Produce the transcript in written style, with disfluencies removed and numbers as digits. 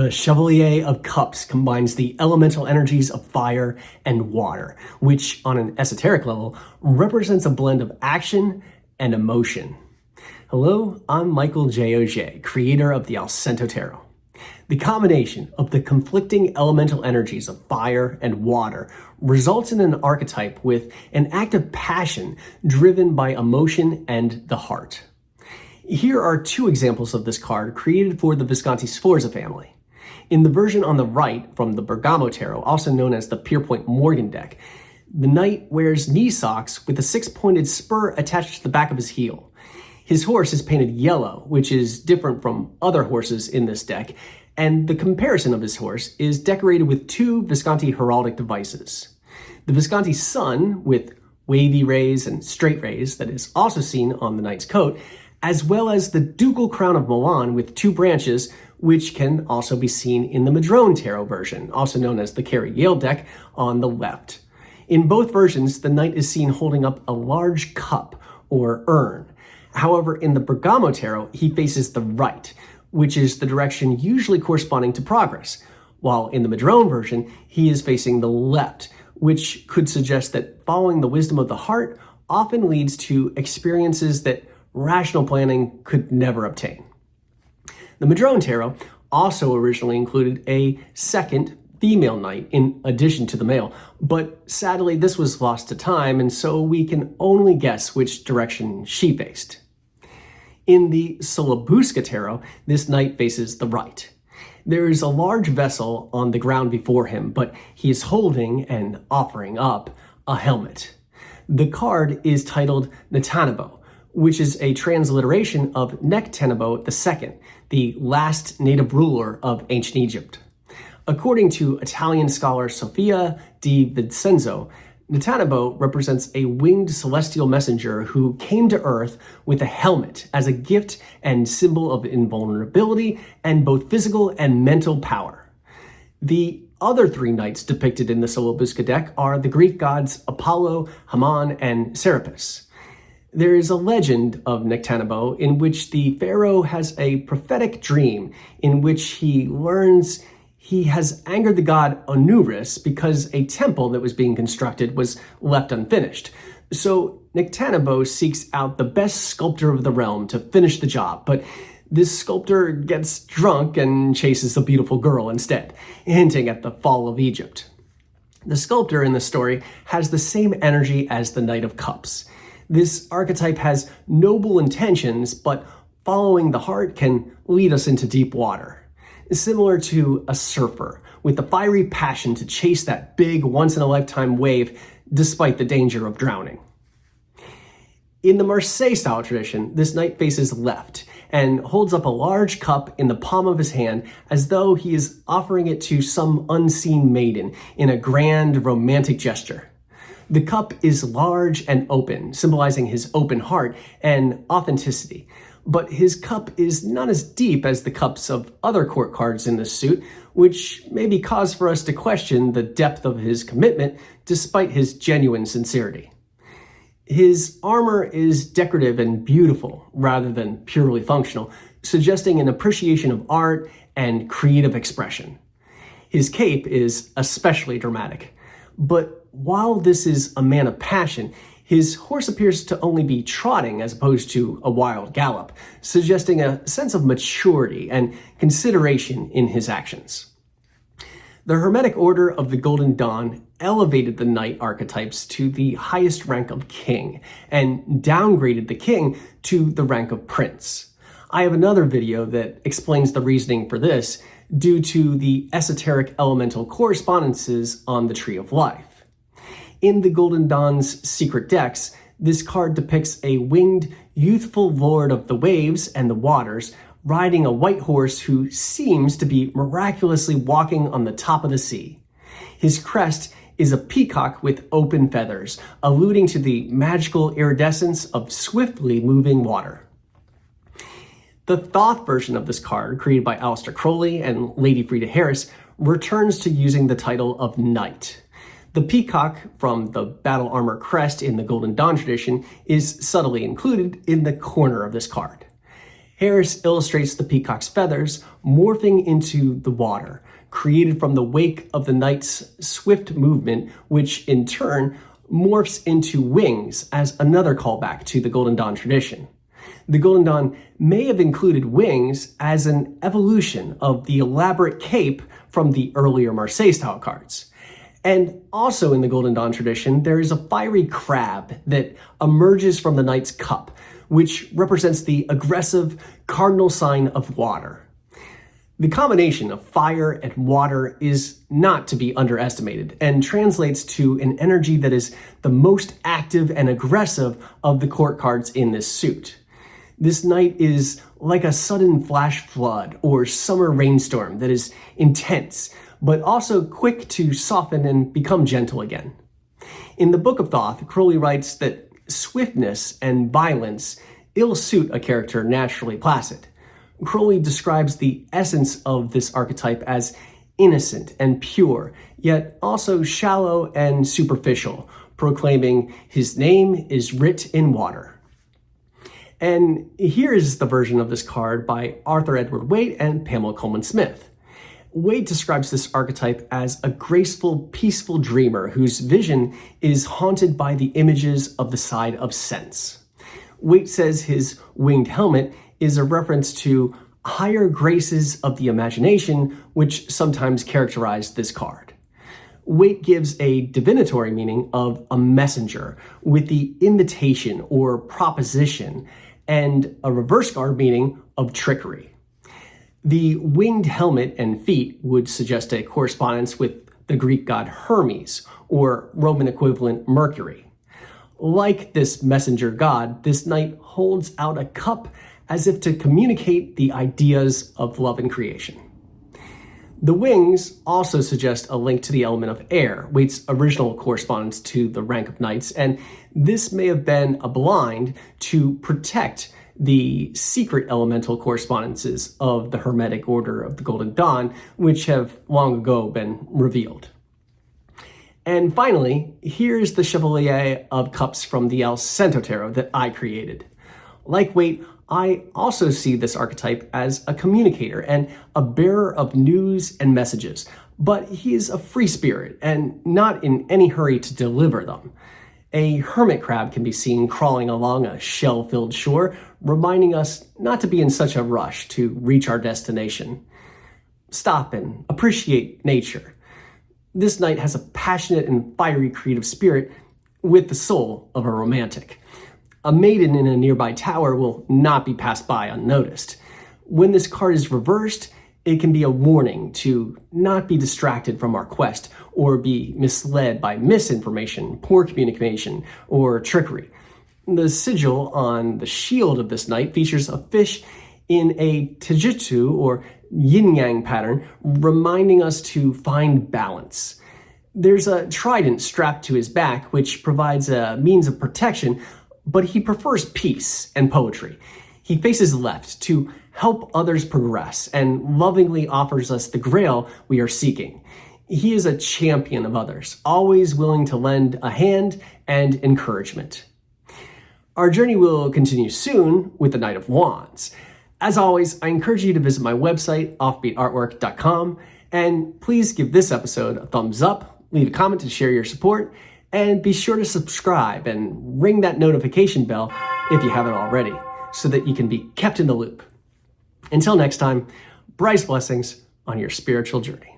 The Chevalier of Cups combines the elemental energies of fire and water, which, on an esoteric level, represents a blend of action and emotion. Hello, I'm Michael J. Auger, creator of the Allcento Tarot. The combination of the conflicting elemental energies of fire and water results in an archetype with an active passion driven by emotion and the heart. Here are two examples of this card created for the Visconti-Sforza family. In the version on the right from the Bergamo Tarot, also known as the Pierpoint Morgan deck, the knight wears knee socks with a six-pointed spur attached to the back of his heel. His horse is painted yellow, which is different from other horses in this deck, and the comparison of his horse is decorated with two Visconti heraldic devices. The Visconti sun, with wavy rays and straight rays, that is also seen on the knight's coat, as well as the ducal crown of Milan with two branches, which can also be seen in the Madrone Tarot version, also known as the Carrie Yale deck, on the left. In both versions, the knight is seen holding up a large cup or urn. However, in the Bergamo Tarot, he faces the right, which is the direction usually corresponding to progress, while in the Madrone version, he is facing the left, which could suggest that following the wisdom of the heart often leads to experiences that rational planning could never obtain. The Madrone Tarot also originally included a second female knight in addition to the male, but sadly this was lost to time, and so we can only guess which direction she faced. In the Sola Busca Tarot, this knight faces the right. There is a large vessel on the ground before him, but he is holding and offering up a helmet. The card is titled Nectanebo, which is a transliteration of Nectanebo II, the last native ruler of ancient Egypt. According to Italian scholar Sofia di Vincenzo, Nectanebo represents a winged celestial messenger who came to Earth with a helmet as a gift and symbol of invulnerability and both physical and mental power. The other three knights depicted in the Sola Busca deck are the Greek gods Apollo, Haman, and Serapis. There is a legend of Nectanebo in which the pharaoh has a prophetic dream in which he learns he has angered the god Onuris because a temple that was being constructed was left unfinished. So Nectanebo seeks out the best sculptor of the realm to finish the job, but this sculptor gets drunk and chases a beautiful girl instead, hinting at the fall of Egypt. The sculptor in the story has the same energy as the Knight of Cups. This archetype has noble intentions, but following the heart can lead us into deep water. Similar to a surfer, with the fiery passion to chase that big once-in-a-lifetime wave despite the danger of drowning. In the Marseille style tradition, this knight faces left and holds up a large cup in the palm of his hand as though he is offering it to some unseen maiden in a grand romantic gesture. The cup is large and open, symbolizing his open heart and authenticity. But his cup is not as deep as the cups of other court cards in this suit, which may be cause for us to question the depth of his commitment despite his genuine sincerity. His armor is decorative and beautiful rather than purely functional, suggesting an appreciation of art and creative expression. His cape is especially dramatic, but while this is a man of passion, his horse appears to only be trotting as opposed to a wild gallop, suggesting a sense of maturity and consideration in his actions. The Hermetic Order of the Golden Dawn elevated the knight archetypes to the highest rank of king and downgraded the king to the rank of prince. I have another video that explains the reasoning for this due to the esoteric elemental correspondences on the Tree of Life. In the Golden Dawn's secret decks, this card depicts a winged, youthful lord of the waves and the waters riding a white horse who seems to be miraculously walking on the top of the sea. His crest is a peacock with open feathers, alluding to the magical iridescence of swiftly moving water. The Thoth version of this card, created by Aleister Crowley and Lady Frida Harris, returns to using the title of Knight. The peacock from the battle armor crest in the Golden Dawn tradition is subtly included in the corner of this card. Harris illustrates the peacock's feathers morphing into the water, created from the wake of the knight's swift movement, which in turn morphs into wings as another callback to the Golden Dawn tradition. The Golden Dawn may have included wings as an evolution of the elaborate cape from the earlier Marseille-style cards. And also in the Golden Dawn tradition, there is a fiery crab that emerges from the knight's cup, which represents the aggressive cardinal sign of water. The combination of fire and water is not to be underestimated and translates to an energy that is the most active and aggressive of the court cards in this suit. This knight is like a sudden flash flood or summer rainstorm that is intense, but also quick to soften and become gentle again. In the Book of Thoth, Crowley writes that swiftness and violence ill suit a character naturally placid. Crowley describes the essence of this archetype as innocent and pure, yet also shallow and superficial, proclaiming his name is writ in water. And here is the version of this card by Arthur Edward Waite and Pamela Coleman Smith. Waite describes this archetype as a graceful, peaceful dreamer whose vision is haunted by the images of the side of sense. Waite says his winged helmet is a reference to higher graces of the imagination, which sometimes characterize this card. Waite gives a divinatory meaning of a messenger with the invitation or proposition, and a reverse guard meaning of trickery. The winged helmet and feet would suggest a correspondence with the Greek god Hermes, or Roman equivalent Mercury. Like this messenger god, this knight holds out a cup as if to communicate the ideas of love and creation. The wings also suggest a link to the element of air, Waite's original correspondence to the rank of knights, and this may have been a blind to protect the secret elemental correspondences of the Hermetic Order of the Golden Dawn, which have long ago been revealed. And finally, here's the Chevalier of Cups from the Allcento tarot that I created. Like Waite, I also see this archetype as a communicator and a bearer of news and messages, but he is a free spirit and not in any hurry to deliver them. A hermit crab can be seen crawling along a shell-filled shore, reminding us not to be in such a rush to reach our destination. Stop and appreciate nature. This knight has a passionate and fiery creative spirit with the soul of a romantic. A maiden in a nearby tower will not be passed by unnoticed. When this card is reversed, it can be a warning to not be distracted from our quest or be misled by misinformation, poor communication, or trickery. The sigil on the shield of this knight features a fish in a taijutsu or yin-yang pattern, reminding us to find balance. There's a trident strapped to his back, which provides a means of protection, but he prefers peace and poetry. He faces left to help others progress and lovingly offers us the grail we are seeking. He is a champion of others, always willing to lend a hand and encouragement. Our journey will continue soon with the Knight of Wands. As always, I encourage you to visit my website, offbeatartwork.com, and please give this episode a thumbs up, leave a comment to share your support, and be sure to subscribe and ring that notification bell if you haven't already, so that you can be kept in the loop. Until next time, bright blessings on your spiritual journey.